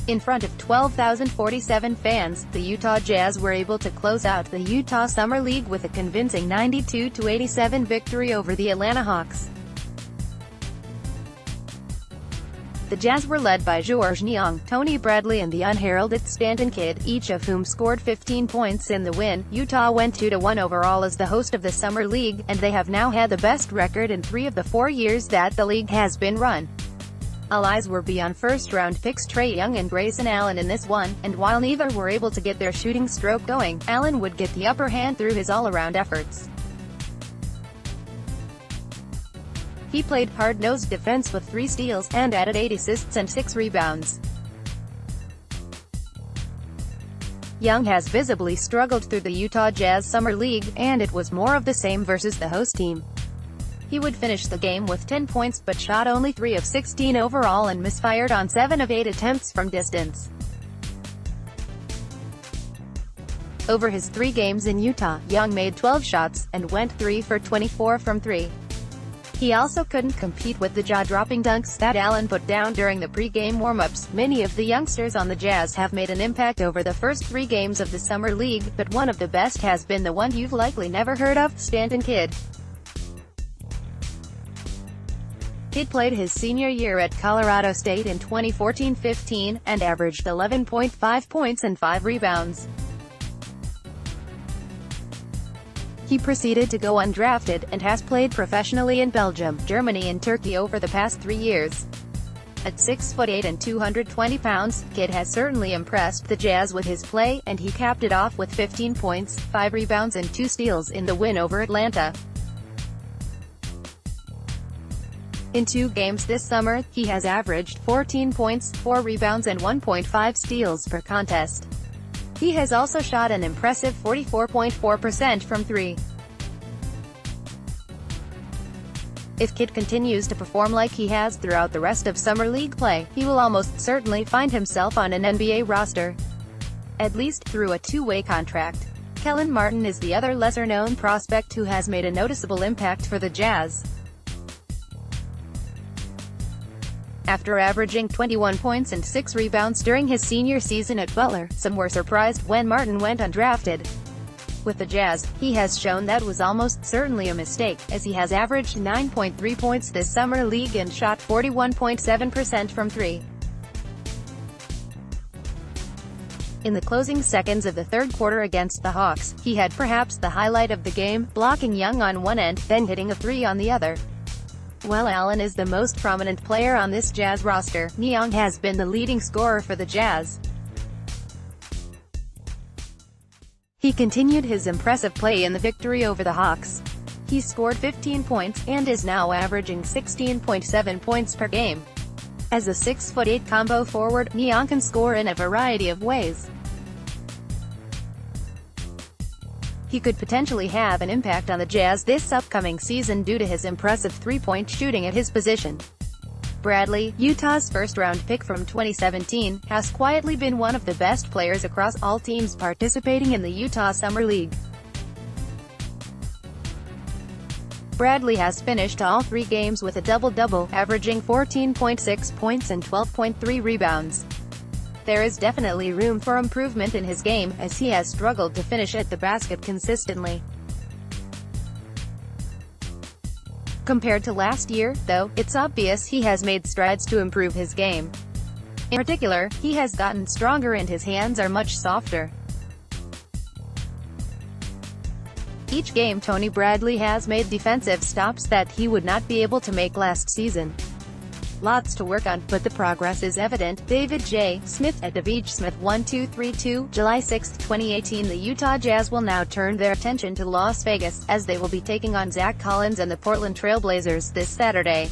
In front of 12,047 fans, the Utah Jazz were able to close out the Utah Summer League with a convincing 92-87 victory over the Atlanta Hawks. The Jazz were led by Georges Niang, Tony Bradley and the unheralded Stanton Kidd, each of whom scored 15 points in the win. Utah went 2-1 overall as the host of the Summer League, and they have now had the best record in 3 of the 4 years that the league has been run. All eyes will be on first-round picks Trae Young and Grayson in this one, and while neither were able to get their shooting stroke going, Allen would get the upper hand through his all-around efforts. He played hard-nosed defense with 3 steals, and added 8 assists and 6 rebounds. Young has visibly struggled through the Utah Jazz Summer League, and it was more of the same versus the host team. He would finish the game with 10 points but shot only 3 of 16 overall and misfired on 7 of 8 attempts from distance. Over his 3 games in Utah, Young made 12 shots, and went 3 for 24 from 3. He also couldn't compete with the jaw-dropping dunks that Allen put down during the pre-game warm-ups. Many of the youngsters on the Jazz have made an impact over the first 3 games of the Summer League, but one of the best has been the one you've likely never heard of, Stanton Kidd. Kidd played his senior year at Colorado State in 2014-15, and averaged 11.5 points and 5 rebounds. He proceeded to go undrafted, and has played professionally in Belgium, Germany and Turkey over the past 3 years. At 6'8" and 220 pounds, Kidd has certainly impressed the Jazz with his play, and he capped it off with 15 points, 5 rebounds and 2 steals in the win over Atlanta. In 2 games this summer, he has averaged 14 points, 4 rebounds and 1.5 steals per contest. He has also shot an impressive 44.4% from 3. If Kidd continues to perform like he has throughout the rest of Summer League play, he will almost certainly find himself on an NBA roster. At least through a 2-way contract. Kellen Martin is the other lesser-known prospect who has made a noticeable impact for the Jazz. After averaging 21 points and 6 rebounds during his senior season at Butler, some were surprised when Martin went undrafted. With the Jazz, he has shown that was almost certainly a mistake, as he has averaged 9.3 points this Summer League and shot 41.7% from 3. In the closing seconds of the third quarter against the Hawks, he had perhaps the highlight of the game, blocking Young on one end, then hitting a 3 on the other. While Allen is the most prominent player on this Jazz roster, Niang has been the leading scorer for the Jazz. He continued his impressive play in the victory over the Hawks. He scored 15 points, and is now averaging 16.7 points per game. As a 6'8" combo forward, Niang can score in a variety of ways. He could potentially have an impact on the Jazz this upcoming season due to his impressive 3-point shooting at his position. Bradley, Utah's first-round pick from 2017, has quietly been one of the best players across all teams participating in the Utah Summer League. Bradley has finished all 3 games with a double-double, averaging 14.6 points and 12.3 rebounds. There is definitely room for improvement in his game, as he has struggled to finish at the basket consistently. Compared to last year, though, it's obvious he has made strides to improve his game. In particular, he has gotten stronger and his hands are much softer. Each game Tony Bradley has made defensive stops that he would not be able to make last season. Lots to work on, but the progress is evident. David J. Smith at DavidSmith1232, July 6, 2018. The Utah Jazz will now turn their attention to Las Vegas, as they will be taking on Zach Collins and the Portland Trail Blazers this Saturday.